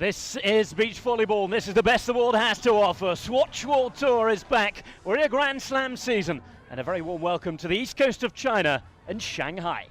This is beach volleyball, and this is the best the world has to offer. SWATCH World Tour is back. We're in a Grand Slam season, and a very warm welcome to the east coast of China and Shanghai.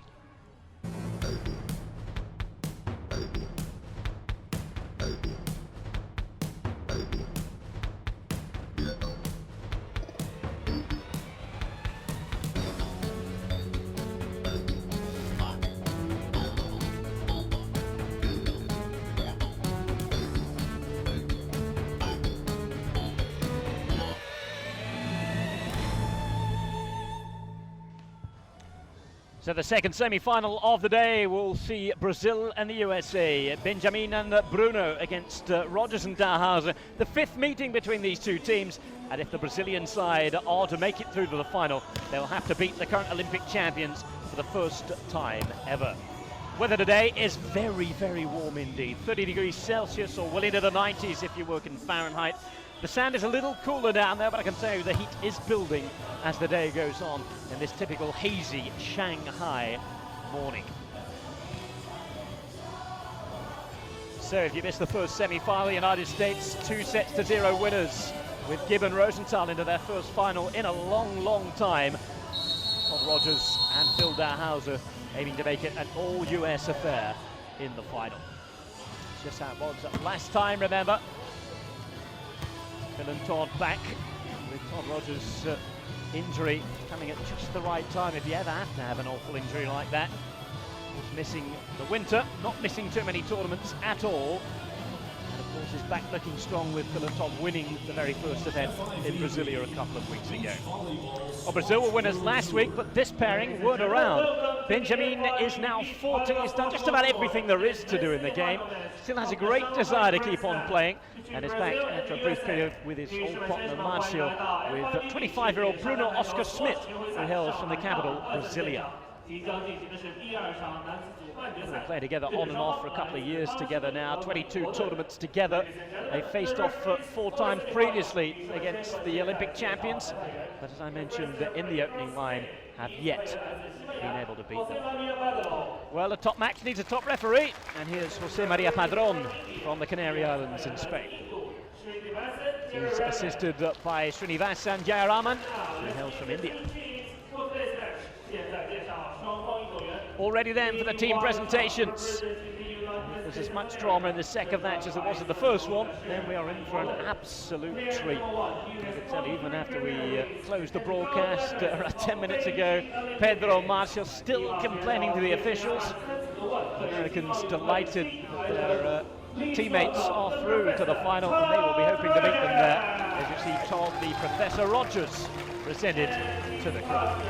So the second semi-final of the day will see Brazil and the USA. Benjamin-Bruno against Rogers-Dalhausser. The fifth meeting between these two teams, and if the Brazilian side are to make it through to the final, they'll have to beat the current Olympic champions for the first time ever. Weather today is very, very warm indeed. 30 degrees Celsius, or well into the 90s if you work in Fahrenheit. The sand is a little cooler down there, but I can tell you the heat is building as the day goes on in this typical hazy Shanghai morning. So if you missed the first semi-final, the United States 2-0 winners, with Gibb and Rosenthal into their first final in a long, long time. Todd Rogers and Phil Dalhausser aiming to make it an all-US affair in the final. It's just how it was last time, remember. Phil and Todd back, with Todd Rogers' injury coming at just the right time if you ever have to have an awful injury like that. Was missing the winter, not missing too many tournaments at all. And of course is back looking strong with Phil and Todd winning the very first event in Brasilia a couple of weeks ago. Well, Brazil were winners last week, but this pairing weren't around. Benjamin is now 40, he's done just about everything there is to do in the game. Still has a great desire to keep on playing, and is back after a brief period with his old partner Marcio, with 25-year-old Bruno Oscar Schmidt, who hails from the capital, Brasilia. They play together on and off for a couple of years together now, 22 tournaments together. They faced off 4 times previously against the Olympic champions, but as I mentioned in the opening line, have yet been able to beat them. Well, a top match needs a top referee, and here's Jose Maria Padron from the Canary Islands in Spain. He's assisted by Srinivasan Jayaraman, who hails from India. All ready then for the team presentations. There's as much drama in the second match as there was in the first one. Then we are in for an absolute treat. I can tell you, even after we closed the broadcast 10 minutes ago, Pedro Marcio still complaining to the officials. The Americans delighted that their teammates are through to the final, and they will be hoping to beat them there, as you see Todd, the Professor Rogers, presented to the crowd.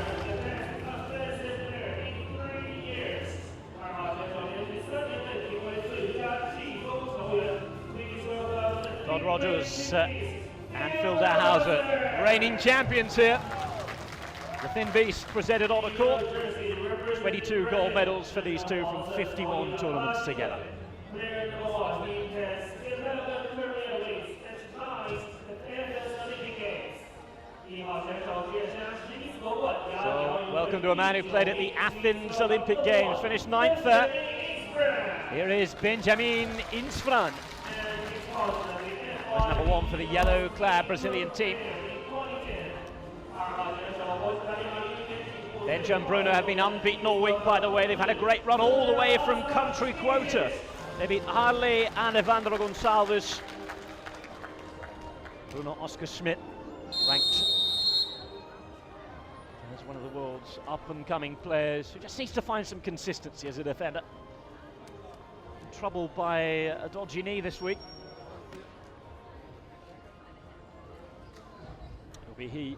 Todd Rogers and Phil Dalhausser, reigning champions here. The Thin Beast presented on the court. 22 gold medals for these two from 51 tournaments together. So, welcome to a man who played at the Athens Olympic Games, finished 9th there. Here is Benjamin Insfran. That's number 1 for the yellow-clad Brazilian team. Benjamin-Bruno have been unbeaten all week, by the way. They've had a great run all the way from country quota. They beat Harley and Evandro Gonçalves. Bruno Oscar Schmidt, ranked as one of the world's up-and-coming players, who just needs to find some consistency as a defender. Troubled by a dodgy knee this week. It'll be he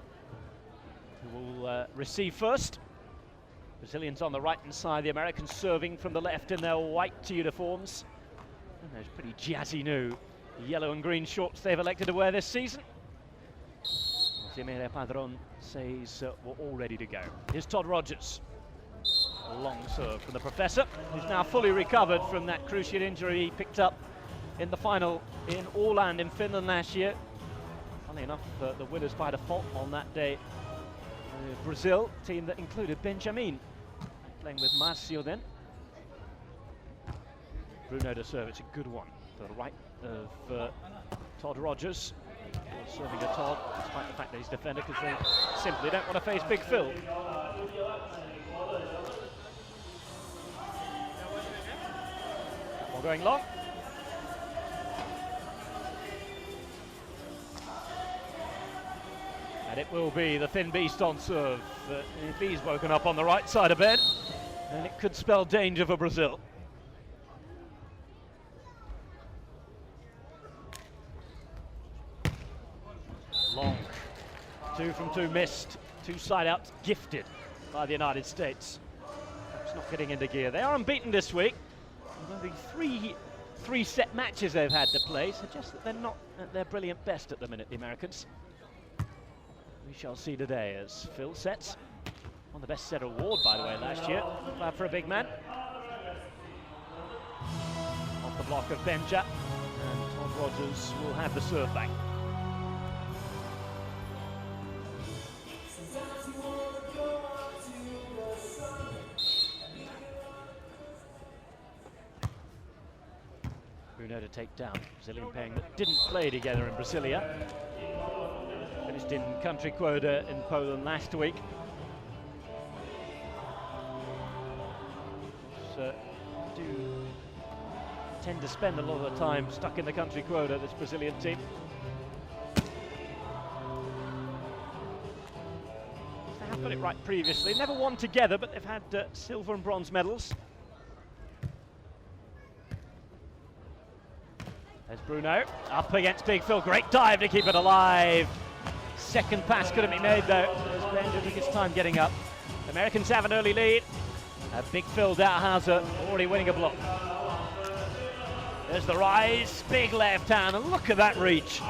who will receive first. Brazilians on the right-hand side, the Americans serving from the left in their white uniforms. And those pretty jazzy new yellow and green shorts they've elected to wear this season. Jose Maria Padron says we're all ready to go. Here's Todd Rogers. A long serve from the Professor, who's now fully recovered from that cruciate injury he picked up in the final in Åland in Finland last year. Funnily enough, the winners by default on that day. Brazil, team that included Benjamin, playing with Marcio then. Bruno to serve, it's a good one to the right of Todd Rogers. Serving a Todd, despite the fact that he's defender, because they simply don't want to face Big Phil. Ball going long. And it will be the thin beast on serve. If he's woken up on the right side of bed, then it could spell danger for Brazil. Long. 2 from 2 missed. 2 side outs gifted by the United States. Perhaps not getting into gear. They are unbeaten this week. Although the three-set matches they've had to play suggest that they're not at their brilliant best at the minute, the Americans. We shall see today as Phil sets. Won the best set award, by the way, last year. Bad for a big man. Off the block of Benja. And Todd Rogers will have the serve back. Bruno to take down. Brazilian pairing that didn't play together in Brasilia. Finished in country quota in Poland last week. Do tend to spend a lot of the time stuck in the country quota, this Brazilian team. They have got it right previously. Never won together, but they've had silver and bronze medals. There's Bruno, up against Big Phil. Great dive to keep it alive. Second pass couldn't be made though, as Benja took his time getting up. Americans have an early lead. Big Phil Dalhausser already winning a block. There's the rise, big left hand, and look at that reach.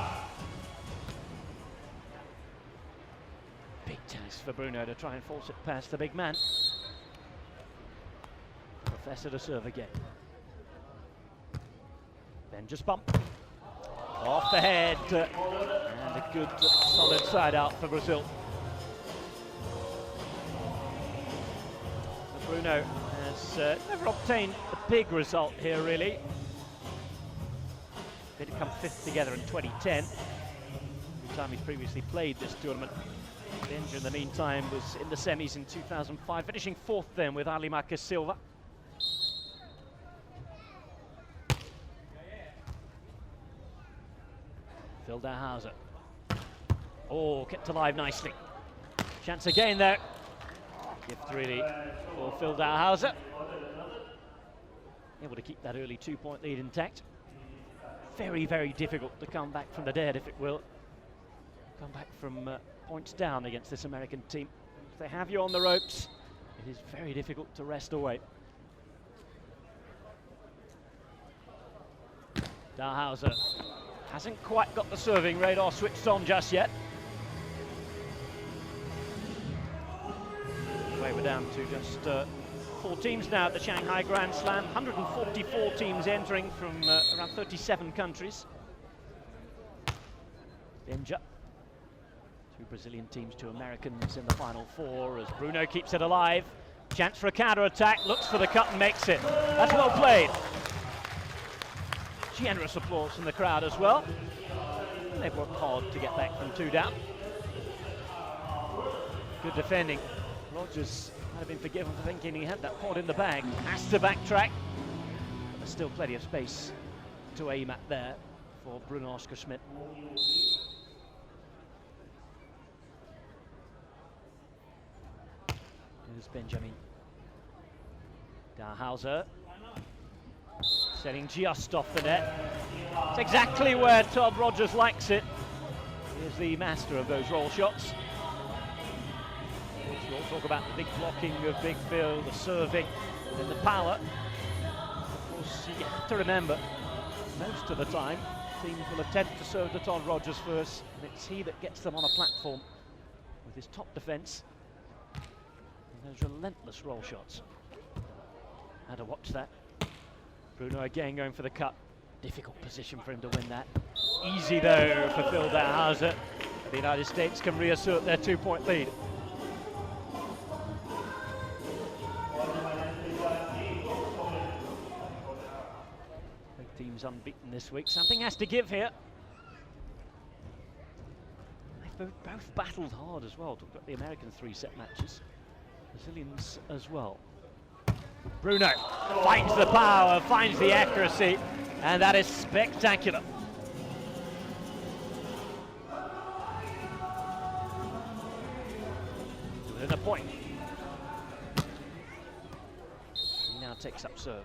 Big task for Bruno to try and force it past the big man. Professor to serve again. Then just bump. Off the head, and a good solid side out for Brazil. Bruno has never obtained a big result here, really. They'd come 5th together in 2010, the time he's previously played this tournament. Benja, in the meantime, was in the semis in 2005, finishing 4th then with Ali Marques Silva. Phil Dalhausser. Oh, kept alive nicely. Chance again there. Gift really for Phil Dalhausser. Able to keep that early 2-point lead intact. Very, very difficult to come back from the dead, if it will. Come back from points down against this American team. If they have you on the ropes, it is very difficult to wrest away. Dalhausser hasn't quite got the serving radar switched on just yet. We're down to just 4 teams now at the Shanghai Grand Slam. 144 teams entering from around 37 countries. Benja. 2 Brazilian teams, 2 Americans in the final 4 as Bruno keeps it alive. Chance for a counter-attack, looks for the cut and makes it. That's well played. Generous applause from the crowd as well. They've worked hard to get back from 2 down. Good defending. Rogers might have been forgiven for thinking he had that pot in the bag. Has to backtrack. But there's still plenty of space to aim at there for Bruno Oscar Schmidt. Here's Benjamin. Dalhausser. Setting just off the net. It's exactly where Todd Rogers likes it. Here's the master of those roll shots. We'll talk about the big blocking of Big Phil, the serving, and the power. Of course, you have to remember, most of the time, teams will attempt to serve to Todd Rogers first, and it's he that gets them on a platform with his top defence and those relentless roll shots. Had to watch that. Bruno again going for the cut. Difficult position for him to win that. Easy though for Phil Dalhausser. The United States can reassert their 2-point lead. teams unbeaten this week. Something has to give here. They've both battled hard as well. Talk about the American 3-set matches. Brazilians as well. Bruno finds the power, finds the accuracy, and that is spectacular. Within a point. He now takes up serve.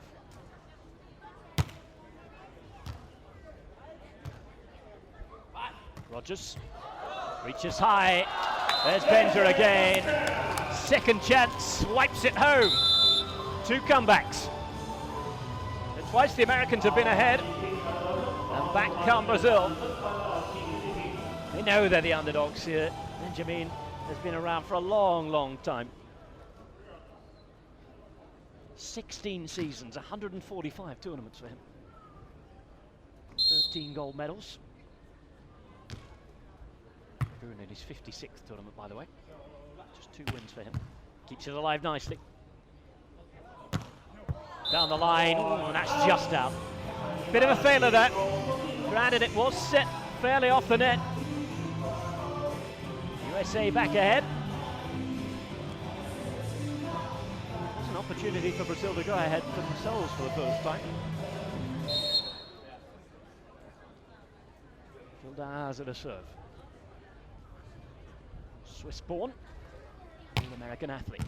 Rogers reaches high. There's Benja again. Second chance, wipes it home. 2 comebacks. And twice the Americans have been ahead. And back come Brazil. They know they're the underdogs here. Benjamin has been around for a long, long time. 16 seasons, 145 tournaments for him. 13 gold medals. Bruno in his 56th tournament, by the way. Just 2 wins for him. Keeps it alive nicely. Down the line, and that's just out. Bit of a failure there. Granted, it was set fairly off the net. USA back ahead. There's an opportunity for Brazil to go ahead for themselves for the first time. Dalhausser at a serve. Swiss-born, All-American athlete.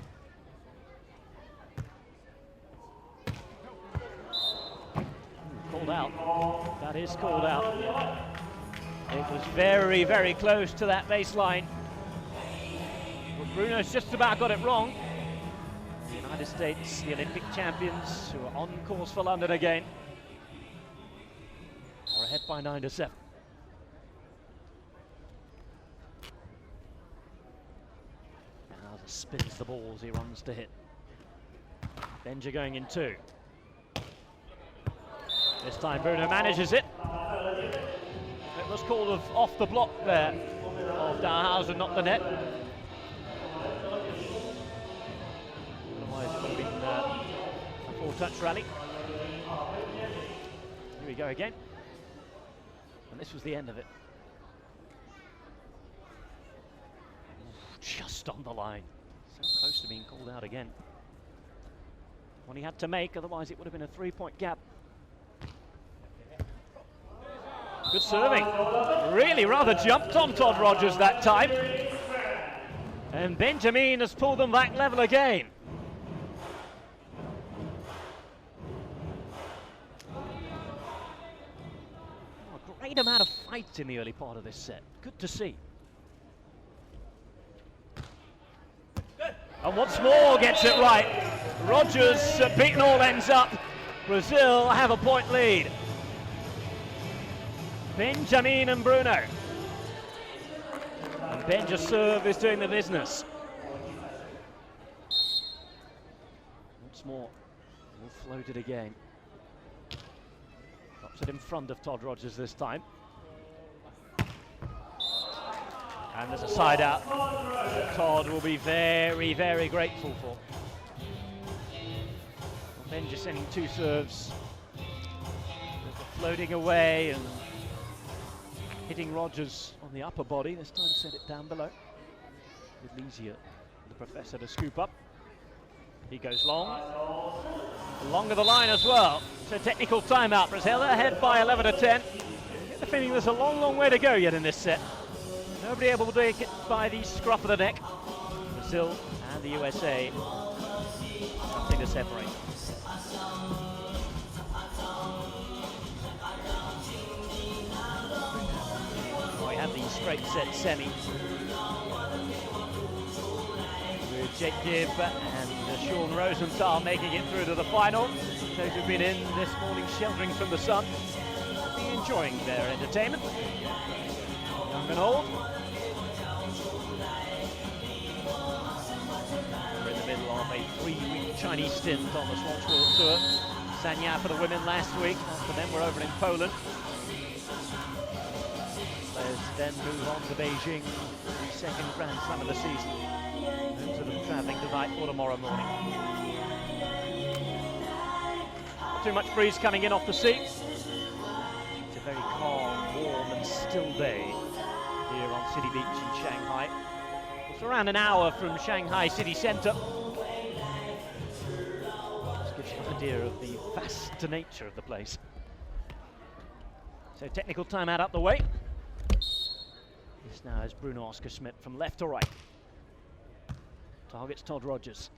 Called out. That is called out. It was very, very close to that baseline. But Bruno's just about got it wrong. The United States, the Olympic champions, who are on course for London again, are ahead by 9-7. Spins the ball as he runs to hit. Benja going in 2. This time Bruno manages it. It was called off the block there of Dalhausser, not the net. Otherwise it would have been a 4-touch rally. Here we go again. And this was the end of it. Just on the line. So close to being called out again. One he had to make, otherwise it would have been a 3-point gap. Good serving. Really rather jumped on Todd Rogers that time. And Benjamin has pulled them back level again. Oh, a great amount of fight in the early part of this set. Good to see. And once more gets it right. Rogers beaten all ends up. Brazil have a point lead. Benjamin and Bruno. And Benja's serve is doing the business. Once more, we'll float it again. Drops it in front of Todd Rogers this time. And there's a side out that Todd will be very, very grateful for. Benja sending 2 serves. Floating away and hitting Rogers on the upper body. This time set it down below. With Lesia, the professor, to scoop up. He goes long. Longer the line as well. So technical timeout. Brazil ahead by 11-10. I get the feeling there's a long, long way to go yet in this set. Nobody able to take it by the scruff of the neck. Brazil and the USA, something to separate. We have the straight set semi with Jake Gibb and Sean Rosenthal making it through to the final. Those who've been in this morning sheltering from the sun will be enjoying their entertainment. Young and old. We're in the middle of a 3-week Chinese stint on the SWATCH World Tour. Sanya for the women last week. After them, we're over in Poland. Players then move on to Beijing, the second Grand Slam of the season. Most of them travelling tonight or tomorrow morning. Not too much breeze coming in off the sea. very calm, warm and still day here on City Beach in Shanghai. It's around an hour from Shanghai city centre. This gives you an idea of the vast nature of the place. So technical timeout up the way. This now is Bruno Oscar Schmidt from left to right. Targets Todd Rogers.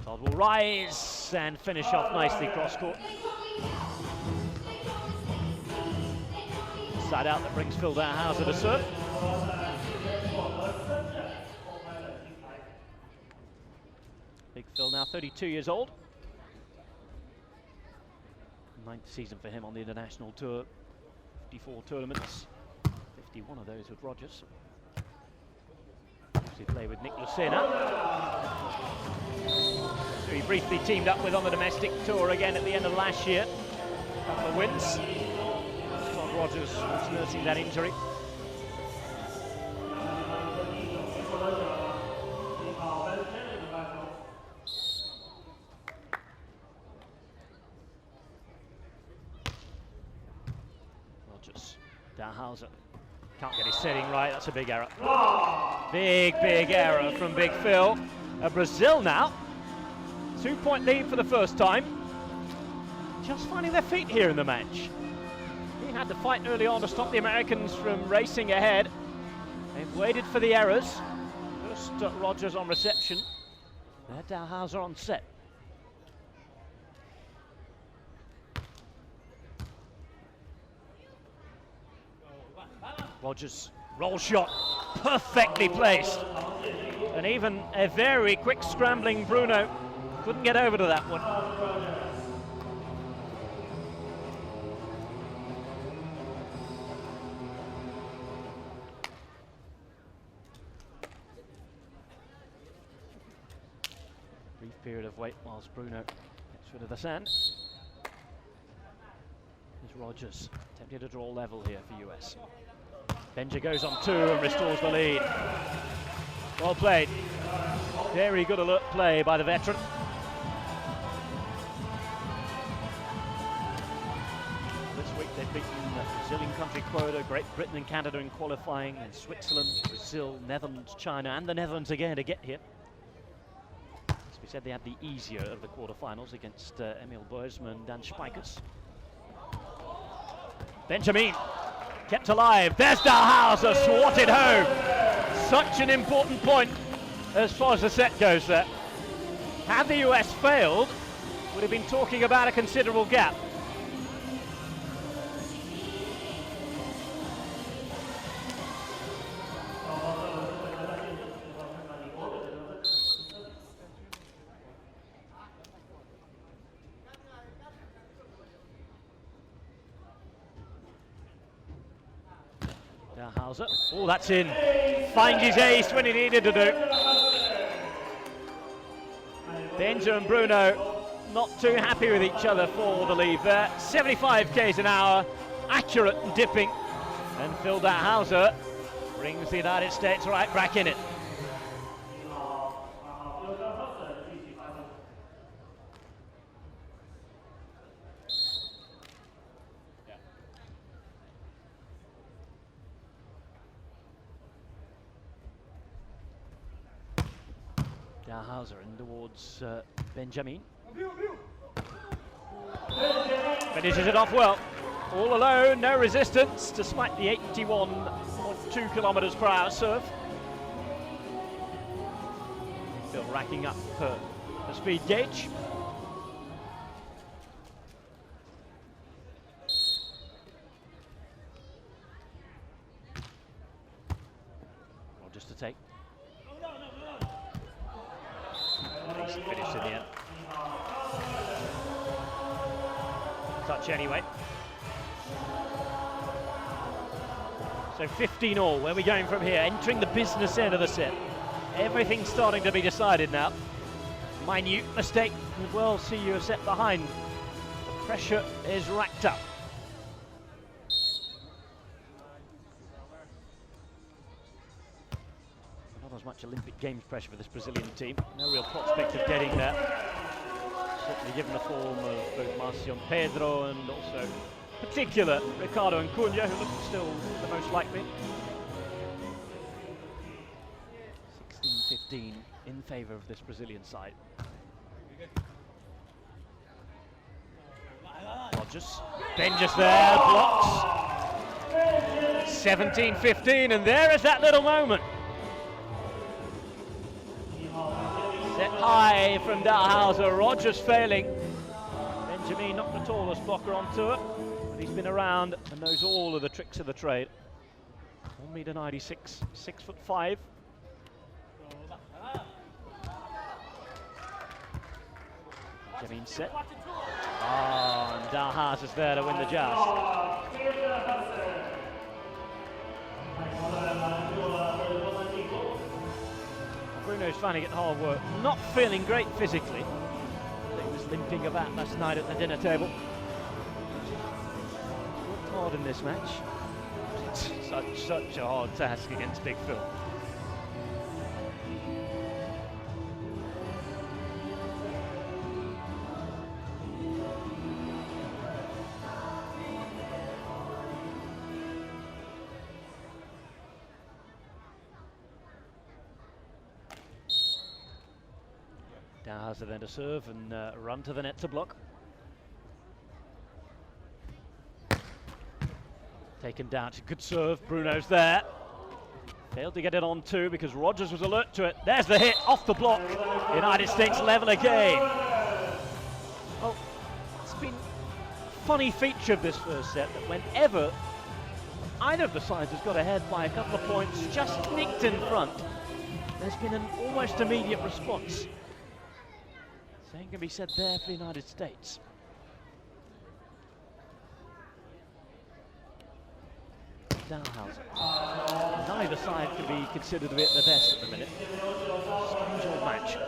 Todd will rise and finish off nicely cross court. Side out that brings Phil Dalhausser to serve. Big Phil now 32 years old. 9th season for him on the international tour. 54 tournaments, 51 of those with Rogers. He played with Nick Lucena, who he briefly teamed up with on the domestic tour again at the end of last year. A couple of wins. Todd Rogers was nursing that injury. Rogers, Dalhausser. Can't get his setting right, that's a big error. Big error from Big Phil. Brazil now, 2-point lead for the first time. Just finding their feet here in the match. He had to fight early on to stop the Americans from racing ahead. They've waited for the errors. First Rogers on reception. There Dalhausser on set. Rogers, roll shot, perfectly placed. And even a very quick scrambling Bruno couldn't get over to that one. Brief period of wait whilst Bruno gets rid of the sand. Here's Rogers, attempting to draw level here for US. Benja goes on 2 and restores the lead. Well played. Very good alert play by the veteran. This week they've beaten the Brazilian country quota, Great Britain and Canada in qualifying, and Switzerland, Brazil, Netherlands, China, and the Netherlands again to get here. As we said, they had the easier of the quarterfinals against Emil Boersma and Dan Spijkers. Benjamin. Kept alive. There's Dalhausser, swatted home. Such an important point as far as the set goes there. Had the US failed, would have been talking about a considerable gap. Dalhausser, oh that's in, finds his ace when he needed to do. Benja and Bruno not too happy with each other for the lead there. 75 k's an hour, accurate and dipping, and Phil Dalhausser brings the United States right back in it. Dalhausser in towards Benjamin. Finishes it off well. All alone, no resistance, despite the 81.2 kilometers per hour serve. Still racking up the speed gauge. Rogers to take. Finished in the end. Touch anyway. So 15-all, where are we going from here? Entering the business end of the set. Everything's starting to be decided now. Minute mistake, and we'll see you a set behind. The pressure is racked up. Not as much Olympic Games pressure for this Brazilian team. No real prospect of getting there. Certainly given the form of both Marcion Pedro and also particular Ricardo and Cunha, who look still the most likely. 16-15 in favour of this Brazilian side. Rogers, Benja's there, blocks. 17-15, and there is that little moment. Set high from Dalhausser, Rogers failing. Benjamin, not the tallest blocker on tour, but he's been around and knows all of the tricks of the trade. 1m96, 6'5". Benjamin set. Oh, and Dalhausser's there to win the joust. Bruno's finding it hard work. Not feeling great physically. He was limping about last night at the dinner table. Worked hard in this match. It's such a hard task against Big Phil. Dalhausser then to serve and run to the net to block. Taken down, good serve, Bruno's there. Failed to get it on too because Rogers was alert to it. There's the hit, off the block. United States level again. Well, it's been a funny feature of this first set that whenever either of the sides has got ahead by a couple of points, just nicked in front, there's been an almost immediate response. Same can be said there for the United States. Dalhausser. Neither side can be considered to be at their best at the minute. Strange old match.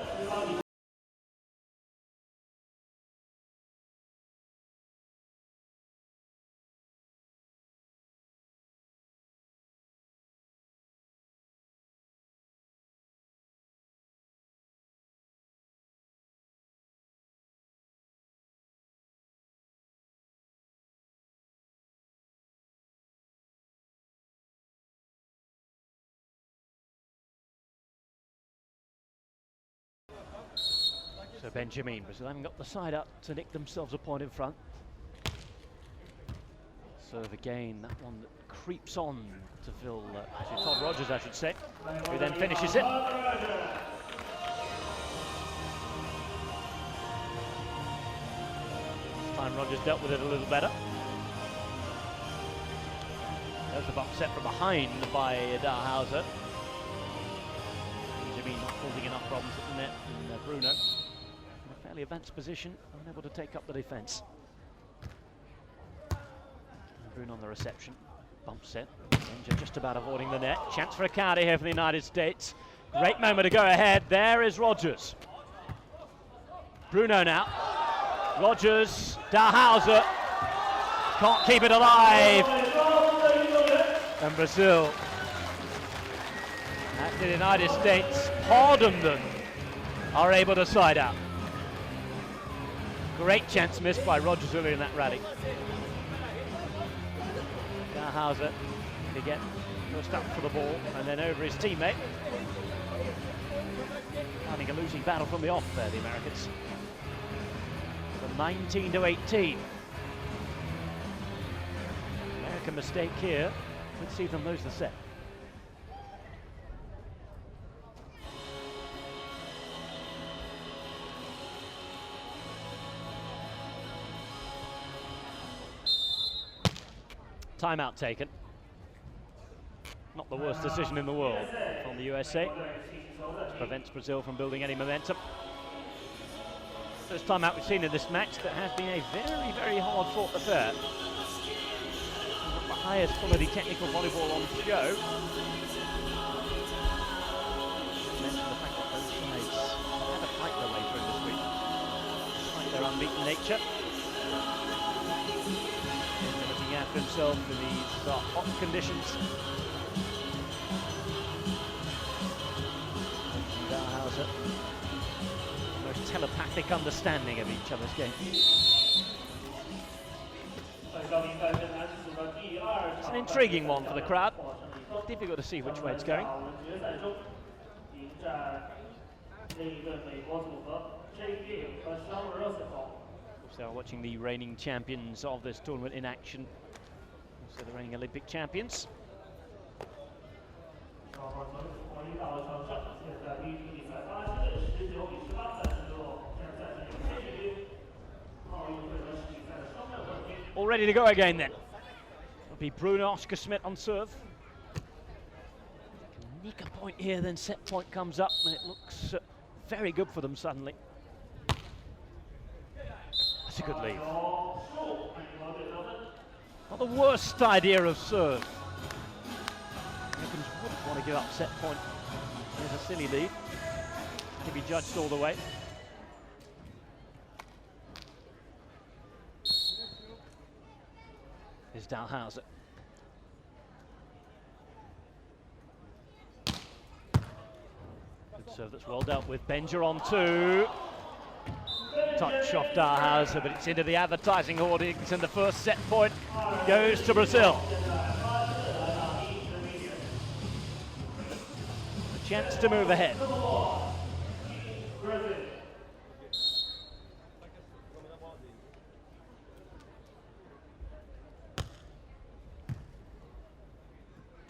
So Benjamin, Brazil haven't got the side up to nick themselves a point in front. Serve again, that one that creeps on to Phil, actually Todd Rogers I should say, who then finishes it. This time Rogers dealt with it a little better. There's the bump set from behind by Dalhausser. Benjamin not causing enough problems at the net and Bruno. Fairly advanced position, unable to take up the defence. Bruno on the reception, bump set. Benja just about avoiding the net. Chance for a counter here for the United States. Great moment to go ahead. There is Rogers. Bruno now. Rogers, Dalhausser. Can't keep it alive. And Brazil, at the United States, pardon them, are able to side out. Great chance missed by Rogers earlier in that rally. Dalhausser to get first up for the ball and then over his teammate. Having a losing battle from the off there, the Americans. So 19-18. American mistake here. Could see them lose the set. Timeout taken. Not the worst decision in the world from the USA. Prevents Brazil from building any momentum. First timeout we've seen in this match that has been a very, very hard fought affair. The highest quality technical volleyball on the show. Mention the fact that both sides had to fight their way through this week, despite their unbeaten nature. Looking after himself in these hot conditions. Dalhausser, most telepathic understanding of each other's game. It's an intriguing one for the crowd. Difficult to see which way it's going. So watching the reigning champions of this tournament in action. Also the reigning Olympic champions. All ready to go again then. It'll be Bruno Oscar Schmidt on serve. Nick a point here, then set point comes up, and it looks very good for them suddenly. That's a good lead. Not the worst idea of serve. Americans wouldn't want to give up set point. There's a silly lead. To be judged all the way. Here's Dalhausser. Good serve that's well dealt with. Benja on two. Touch off Dalhausser, but it's into the advertising hoardings, and the first set point goes to Brazil. A chance to move ahead.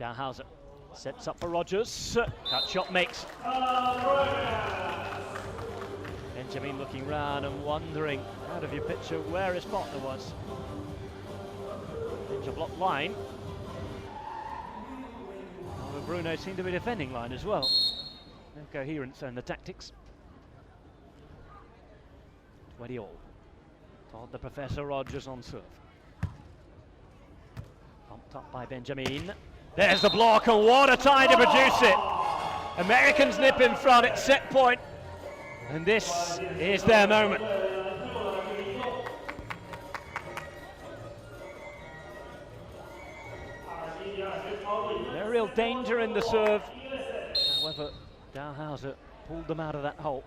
Dalhausser sets up for Rogers. Cut shot makes. Benjamin looking round and wondering out of your picture where his partner was. Benja block line. Well, Bruno seemed to be defending line as well. No coherence in the tactics. 20 all. Todd the Professor Rogers on serve. Bumped up by Benjamin. There's the block, and what a time to produce it. Americans nip in front at set point, and this is their moment. There's real danger in the serve. However, Dalhausser pulled them out of that hole.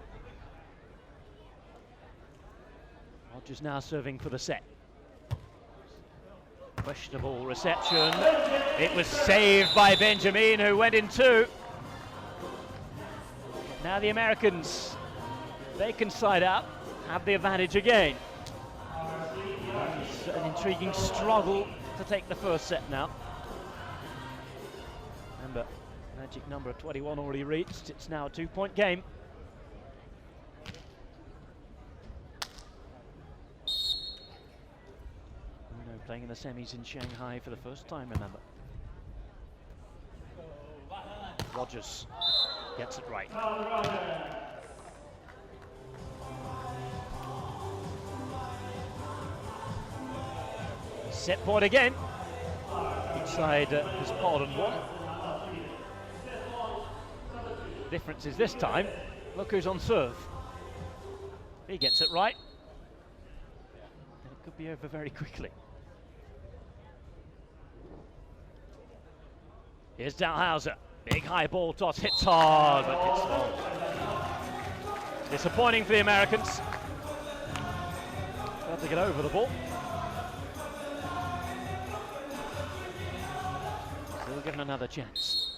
Rogers now serving for the set. Questionable reception. It was saved by Benjamin, who went in two. Now the Americans, they can side out, have the advantage again. It's an intriguing struggle to take the first set now. Remember, magic number of 21 already reached. It's now a 2-point game. Playing in the semis in Shanghai for the first time, remember. Rogers gets it right. Set point again. Each side has pardoned one. Difference is this time, look who's on serve. He gets it right. And it could be over very quickly. Here's Dalhausser. Big high ball toss, hits hard, but hits long. Disappointing for the Americans. Have to get over the ball. Still given another chance.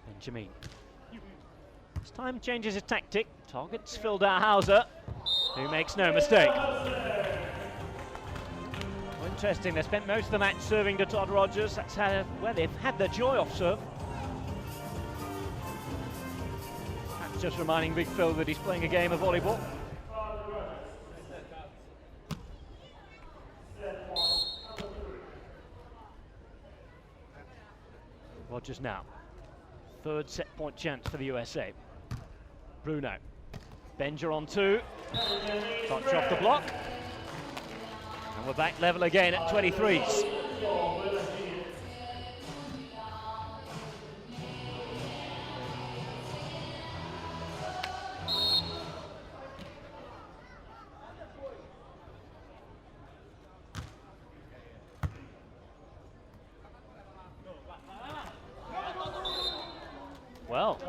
Benjamin. This time changes his tactic. Targets Phil Dalhausser, who makes no mistake. Interesting, they spent most of the match serving to Todd Rogers. That's where they've had their joy off serve. That's just reminding Big Phil that he's playing a game of volleyball. Rogers now. Third set point chance for the USA. Bruno. Benja on two. Touch off the block. And we're back level again at 23s. Well,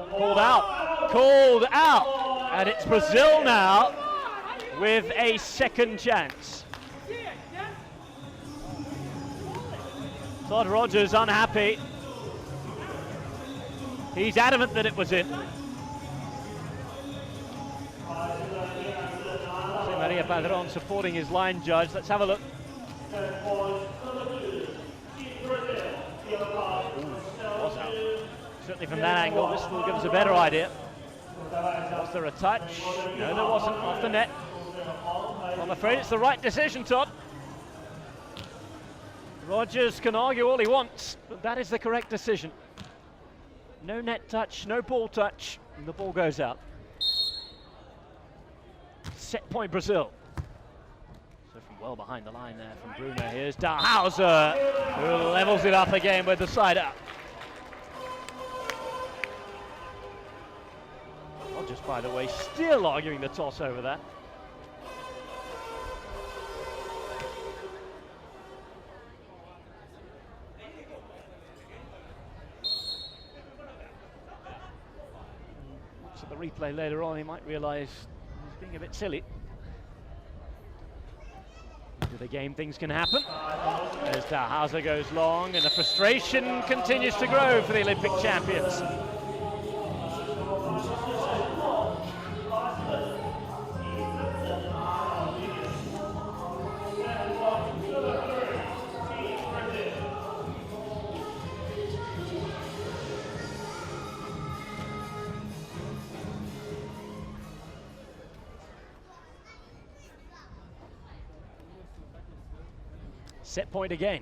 called out, and it's Brazil now. with a second chance. Todd Rogers unhappy. He's adamant that it was in. Maria Padron supporting his line judge. Let's have a look. Was out. Certainly from that angle, this will give us a better idea. Was there a touch? No, there wasn't. Off the net. I'm afraid it's the right decision, Todd. Rogers can argue all he wants, but that is the correct decision. No net touch, no ball touch, and the ball goes out. Set point Brazil. So from well behind the line there from Bruno, here's Dalhausser, who levels it up again with the side up. Rogers, by the way, still arguing the toss over that. Looks at the replay later on, he might realise he's being a bit silly. Into the game, things can happen. As Dalhausser goes long, and the frustration continues to grow for the Olympic champions. Set point again.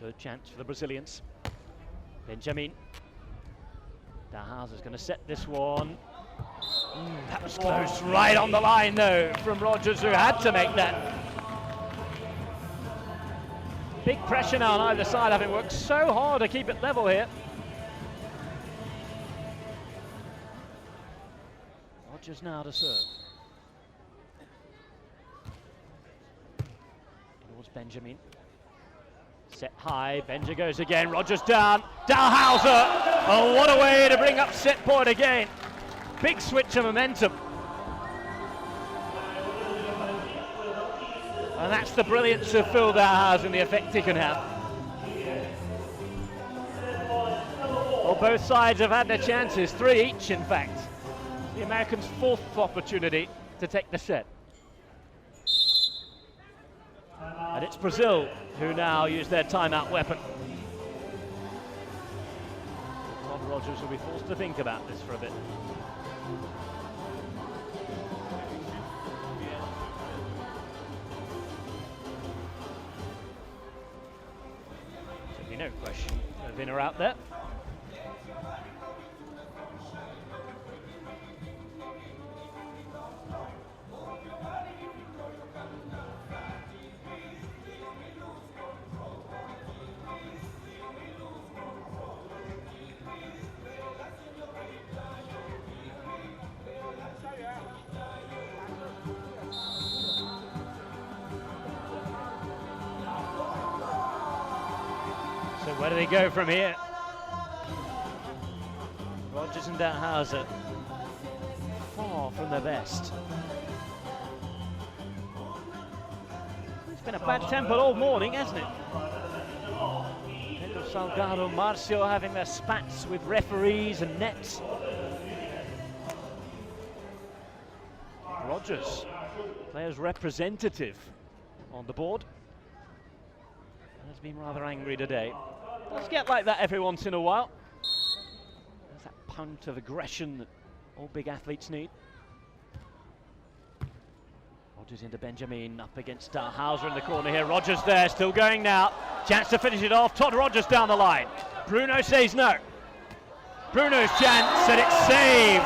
Third chance for the Brazilians. Benjamin. Dalhausser's going to set this one. That was close, right on the line though from Rogers, who had to make that. Big pressure now on either side, having worked so hard to keep it level here. Rogers now to serve. Benjamin. Set high, Benja goes again, Rogers down, Dalhausser! Oh, what a way to bring up set point again. Big switch of momentum. And that's the brilliance of Phil Dalhausser and the effect he can have. Well, both sides have had their chances, 3 each in fact. The Americans' 4th opportunity to take the set. And it's Brazil who now use their timeout weapon. Todd Rogers will be forced to think about this for a bit. Certainly no question of in or out there. So where do they go from here? Rogers and Dalhausser, far from their best. It's been a bad tempo all morning, hasn't it? Pedro Salgado, Marcio having their spats with referees and nets. Rogers, players representative on the board, has been rather angry today. Let's get like that every once in a while. There's that punt of aggression that all big athletes need. Rogers into Benjamin, up against Dalhausser in the corner here. Rogers there, still going now. Chance to finish it off. Todd Rogers down the line. Bruno says no. Bruno's chance, and it's saved.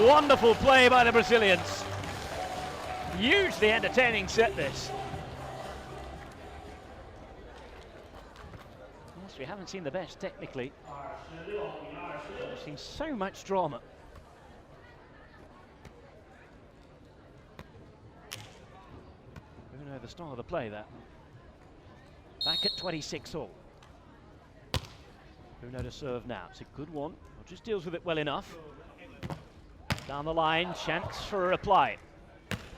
Wonderful play by the Brazilians. Hugely entertaining set this. Yes, we haven't seen the best technically. We've seen so much drama. Bruno, the star of the play there. Back at 26 all. Bruno to serve now. It's a good one. Rogers deals with it well enough. Down the line, chance for a reply.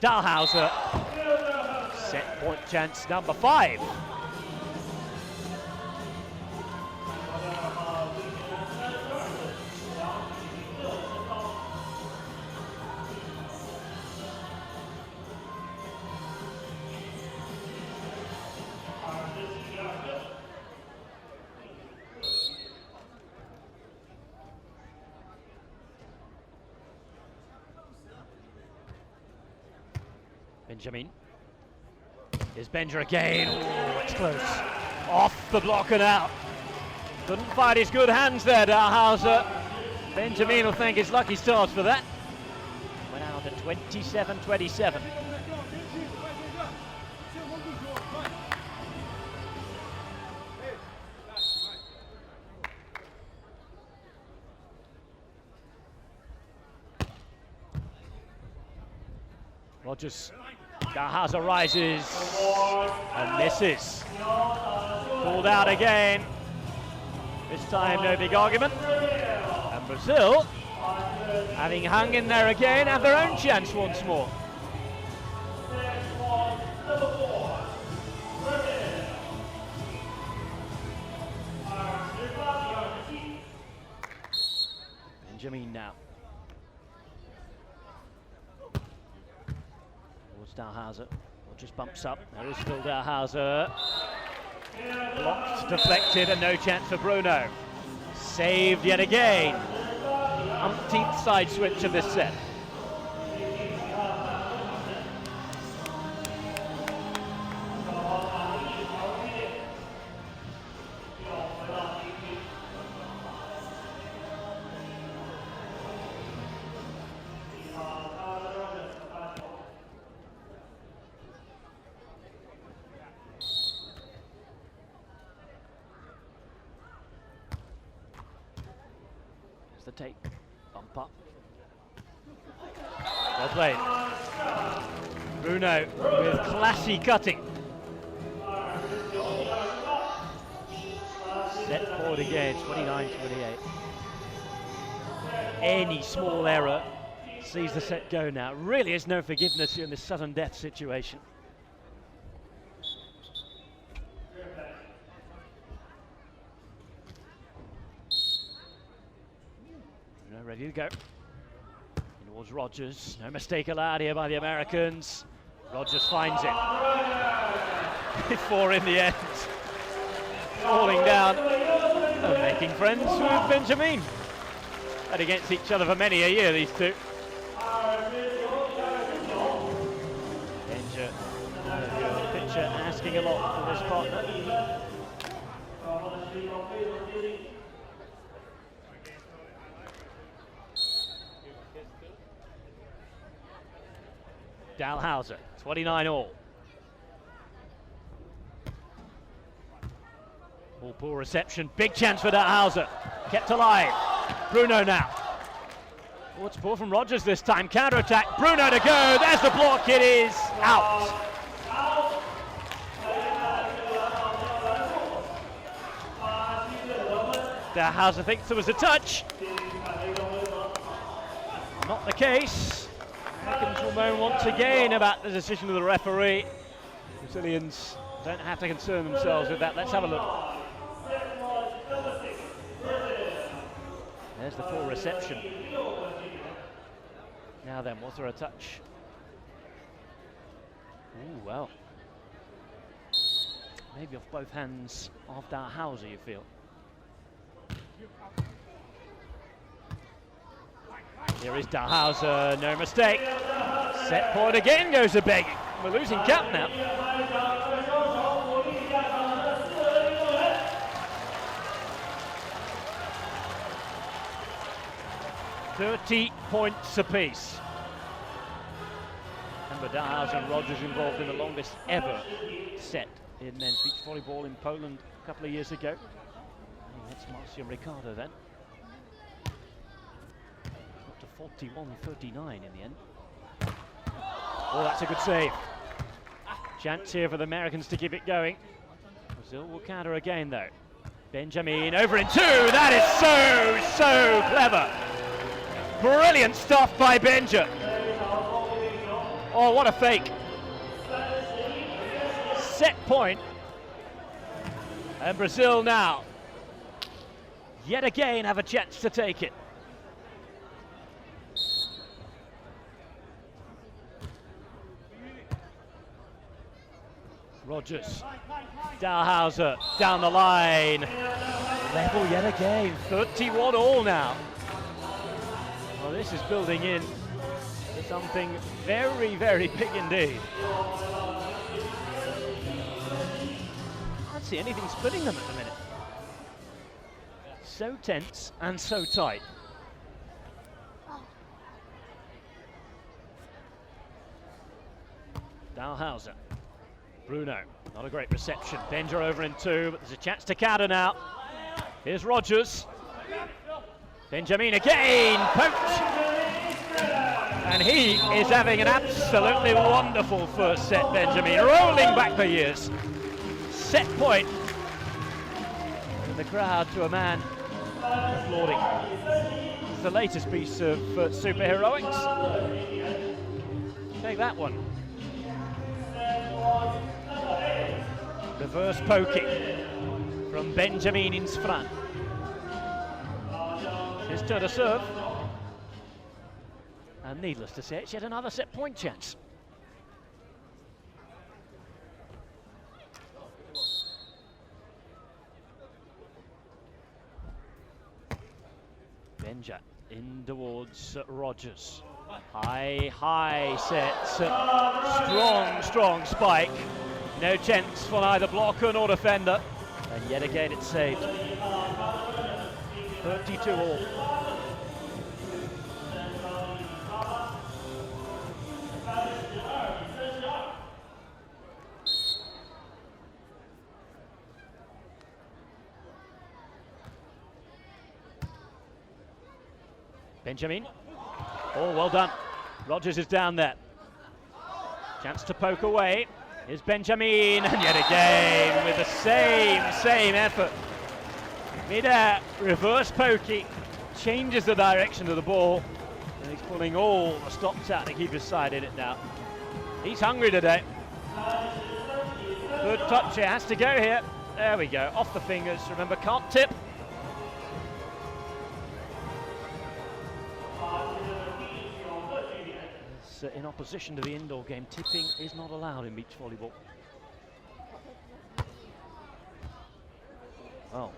Dalhausser. Set point chance number 5. Benjamin. Here's Benja again. Oh, it's close. Off the block and out. Couldn't find his good hands there, Dalhausser. Benjamin will thank his lucky stars for that. Went out at 27-27. Rogers. Dalhausser rises and misses. Pulled out again. This time no big argument. And Brazil, having hung in there again, have their own chance once more. Benjamin now. Dalhausser, or just bumps up. There is still Dalhausser. Blocked, deflected, and no chance for Bruno. Saved yet again. Umpteenth side switch of this set. The take, bump up. Well played. Bruno with classy cutting. Set forward again, 29-28. Any small error sees the set go now. Really is no forgiveness here in this sudden death situation. Ready to go. Towards Rogers. No mistake allowed here by the Americans. Rogers finds it. 4 in the end. Falling down and making friends with Benjamin. Had against each other for many a year, these two. Benja, the pitcher, asking a lot for his partner. Dalhausser, 29 all. All poor reception, big chance for Dalhausser. Kept alive. Bruno now. Oh, it's poor from Rogers this time. Counter attack. Bruno to go. There's the block. It is out. Dalhausser thinks there was a touch. Not the case. Americans will moan once again about the decision of the referee. Brazilians don't have to concern themselves with that. Let's have a look. There's the full reception. Now then, was there a touch? Ooh, well. Maybe off both hands of Dalhausser, you feel. Here is Dalhausser, no mistake. Set point again goes to begging. We're losing count now. 30 points apiece. And Dalhausser and Rogers involved in the longest ever set in men's beach volleyball in Poland a couple of years ago. Oh, that's Marcio Ricardo then. Up to 41-39 in the end. Oh, that's a good save. Chance here for the Americans to keep it going. Brazil will counter again though. Benjamin over in two. That is so clever. Brilliant stuff by Benja. Oh, what a fake. Set point. And Brazil now, yet again, have a chance to take it. Rogers-Dalhausser down the line. Level yet again, 31 all now. Well, this is building in to something very, very big indeed. I can't see anything splitting them at the minute. So tense and so tight. Dalhausser. Bruno, not a great reception. Benja over in two, but there's a chance to counter now. Here's Rogers. Benjamin again, poked. And he is having an absolutely wonderful first set, Benjamin, rolling back the years. Set point. And the crowd to a man applauding. It's the latest piece of superheroics. Take that one. Reverse poking from Benjamin in front. His turn to serve. And needless to say, it's yet another set point chance. Benja in towards Rogers. High set. Strong spike. No chance for either blocker nor defender. And yet again it's saved. 32 all. Benjamin. Oh, well done. Rogers is down there. Chance to poke away. Here's Benjamin, and yet again with the same effort. Mid-air, reverse pokey, changes the direction of the ball, and he's pulling all the stops out to keep his side in it now. He's hungry today. Good touch here, has to go here. There we go, off the fingers, remember, can't tip. In opposition to the indoor game, tipping is not allowed in beach volleyball. Well,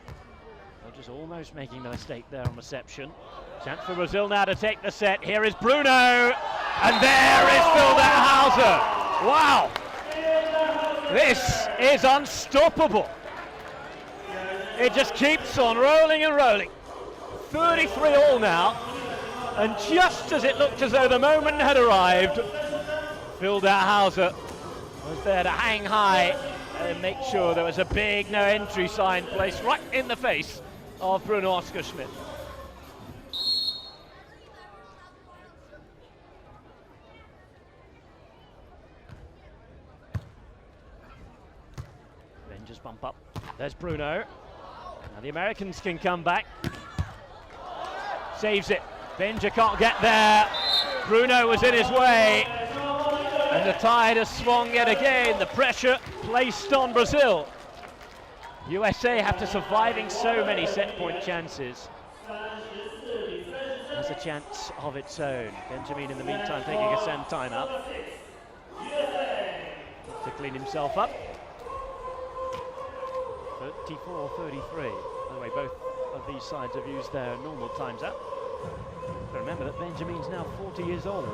Rogers almost making the mistake there on reception. Chance for Brazil now to take the set. Here is Bruno, and there is Dalhausser. Wow, this is unstoppable. It just keeps on rolling and rolling. 33 all now. And just as it looked as though the moment had arrived, Dalhausser was there to hang high and make sure there was a big no entry sign placed right in the face of Bruno Oscar Schmidt. Then just bump up. There's Bruno. Now the Americans can come back. Saves it. Benja can't get there. Bruno was in his way. And the tide has swung yet again. The pressure placed on Brazil. USA, after surviving so many set point chances, has a chance of its own. Benjamin in the meantime taking a send timeout to clean himself up. 34-33. By the way, both of these sides have used their normal times out. But remember that Benjamin's now 40 years old.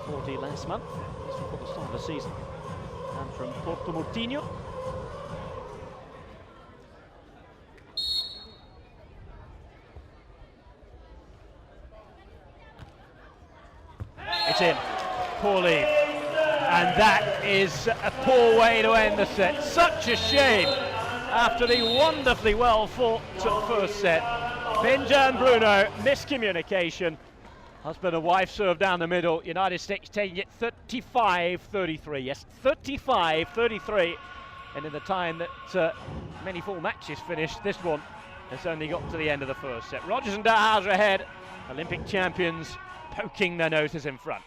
40 last month, just before the start of the season. And from Porto Moutinho. It's in. Poor lead. And that is a poor way to end the set. Such a shame. After the wonderfully well fought first set. Benjamin-Bruno, miscommunication. Husband and wife serve down the middle. United States taking it 35-33. Yes, 35-33. And in the time that many full matches finished, this one has only got to the end of the first set. Rogers and Dalhausser ahead, Olympic champions poking their noses in front.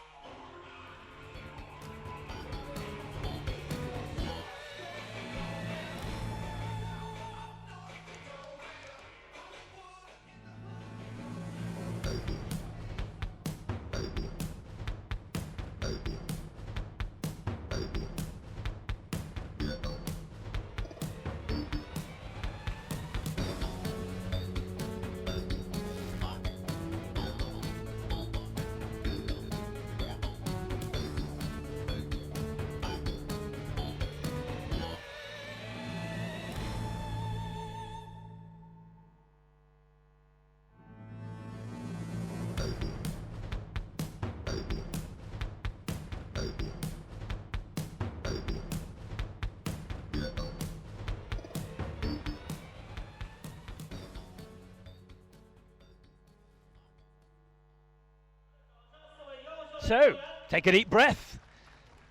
So, take a deep breath.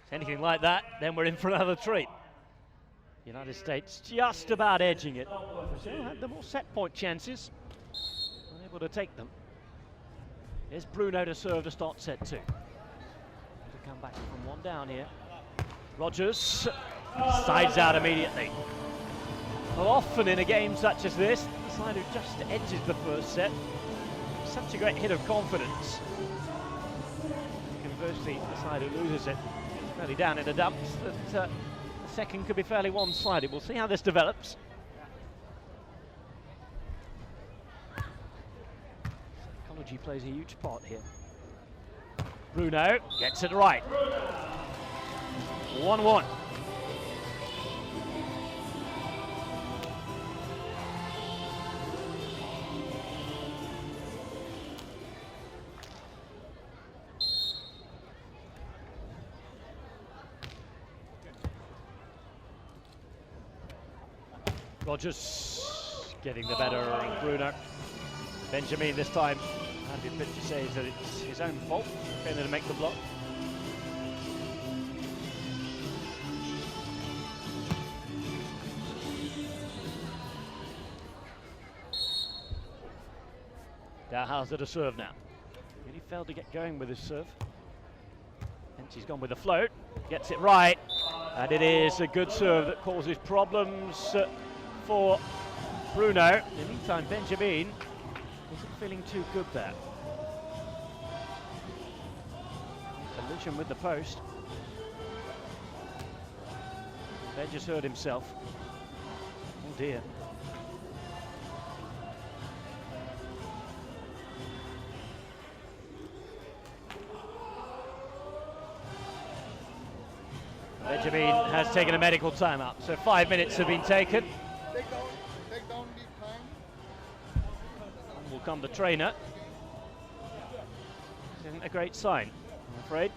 If anything like that, then we're in for another treat. United States just about edging it. Brazil had the more set point chances. Unable to take them. Here's Bruno to serve to start set 2. To come back from one down here. Rogers sides out immediately. Well, often in a game such as this, the side who just edges the first set. Such a great hit of confidence. Conversely, the side who loses it is fairly down in the dumps. That the second could be fairly one-sided. We'll see how this develops. Psychology plays a huge part here. Bruno gets it right. 1-1. Rogers getting the better of Bruno. Benjamin this time, Andy Pitcher says that it's his own fault, failing to make the block. Dalhausser to serve now. Really failed to get going with his serve. Hence he's gone with the float, gets it right, and it is a good serve that causes problems for Bruno. In the meantime, Benjamin isn't feeling too good there. Collision with the post. Ben just hurt himself. Oh dear. Benjamin has taken a medical timeout, so 5 minutes have been taken. Take down the time. And will come the trainer. Isn't a great sign, I'm afraid.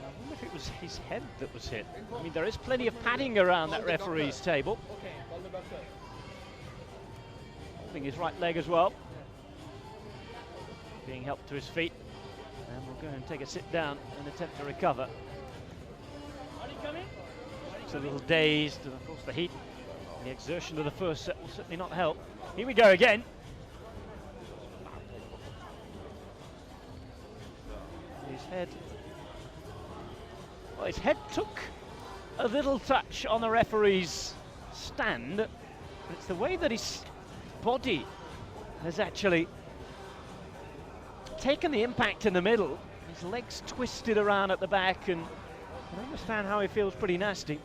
I wonder if it was his head that was hit. I mean, there is plenty of padding around that referee's table. Okay, all the best. Holding his right leg as well. Being helped to his feet. And we'll go and take a sit down and attempt to recover. He's a little dazed, and of course the heat and the exertion of the first set will certainly not help. Here we go again. His head. Well, his head took a little touch on the referee's stand, but it's the way that his body has actually taken the impact in the middle. His legs twisted around at the back, and I understand how he feels pretty nasty.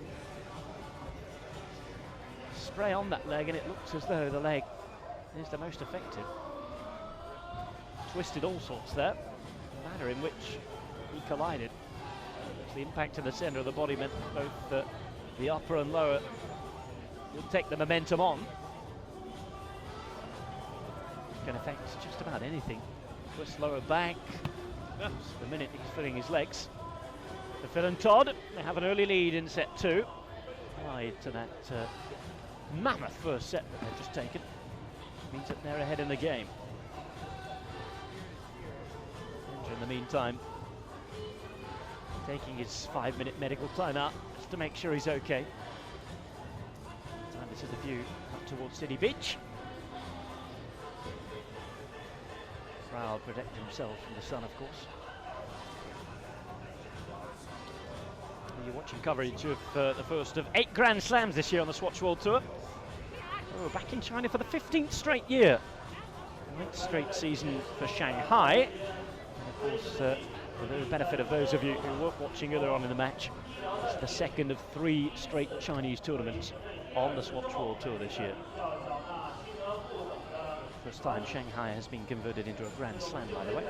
Spray on that leg, and it looks as though the leg is the most affected. Twisted all sorts there. The manner in which he collided. The impact in the centre of the body meant that both the upper and lower would take the momentum on. It can affect just about anything. Twist lower back. The minute he's filling his legs. For Phil and Todd, they have an early lead in set 2. Tied to that mammoth first set that they've just taken. Means that they're ahead in the game. In the meantime, taking his 5-minute medical timeout just to make sure he's okay. This is the view up towards City Beach. Frau protecting himself from the sun, of course. You're watching coverage of the first of 8 Grand Slams this year on the Swatch World Tour. Oh, back in China for the 15th straight year. 9th straight season for Shanghai. And of course, for the benefit of those of you who were watching earlier on in the match, it's the second of 3 straight Chinese tournaments on the Swatch World Tour this year. First time Shanghai has been converted into a Grand Slam, by the way.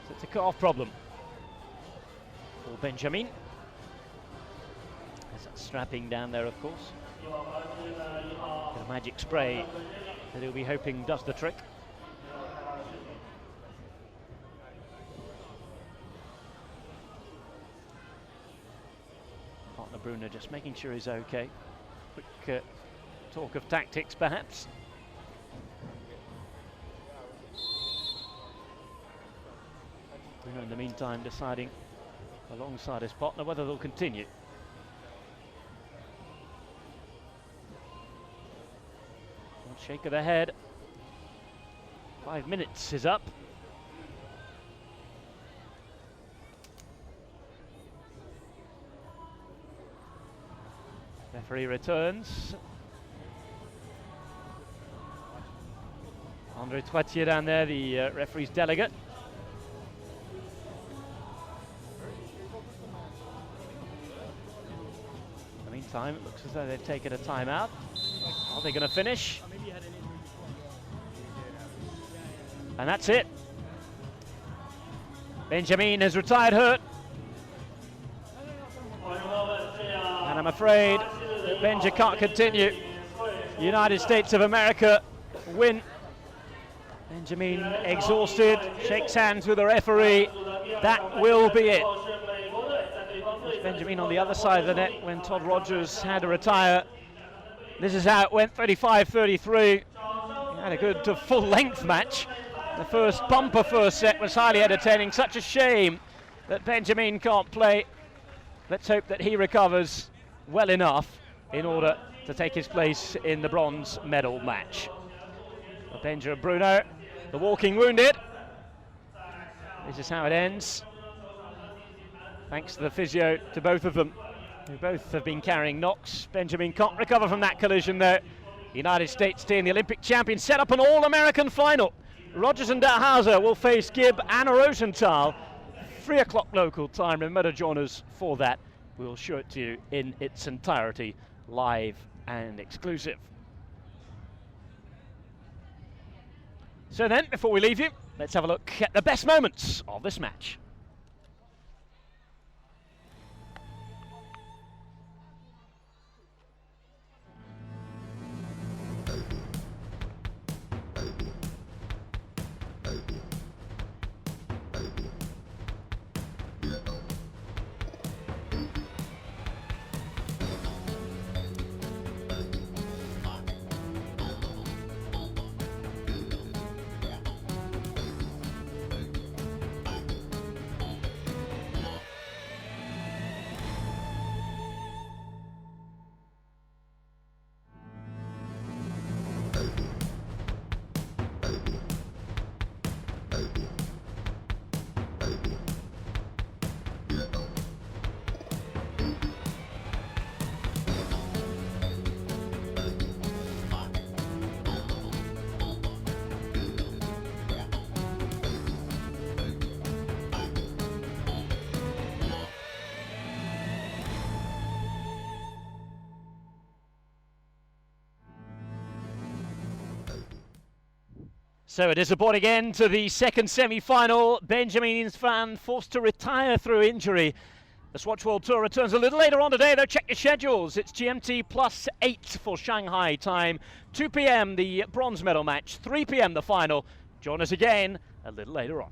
So it's a cut-off problem for Benjamin. There's that strapping down there, of course. The magic spray that he'll be hoping does the trick. Partner Bruno just making sure he's okay. Quick talk of tactics, perhaps. Bruno, in the meantime, deciding alongside his partner whether they'll continue. One shake of the head. 5 minutes is up. Referee returns. André Toitier down there, the referee's delegate. In the meantime, it looks as though they've taken a timeout. Are they going to finish? And that's it. Benjamin has retired hurt. And I'm afraid that Benja can't continue. United States of America win. Benjamin exhausted, shakes hands with the referee. That will be it. Benjamin on the other side of the net when Todd Rogers had to retire. This is how it went, 35-33. He had a good full-length match. The first bumper first set was highly entertaining. Such a shame that Benjamin can't play. Let's hope that he recovers well enough in order to take his place in the bronze medal match. Benjamin-Bruno, the walking wounded. This is how it ends. Thanks to the physio to both of them, who both have been carrying knocks. Benjamin can't recover from that collision though. United States team, the Olympic champions, set up an all-American final. Rogers and Dalhausser will face Gibb and Rosenthal. 3 o'clock local time. Remember to join us for that. We'll show it to you in its entirety, live and exclusive. So then, before we leave you, let's have a look at the best moments of this match. So a disappointing end to the second semi-final. Benjamin Fan forced to retire through injury. The Swatch World Tour returns a little later on today, though. Check your schedules. It's GMT +8 for Shanghai time. 2 p.m. the bronze medal match. 3 p.m. the final. Join us again a little later on.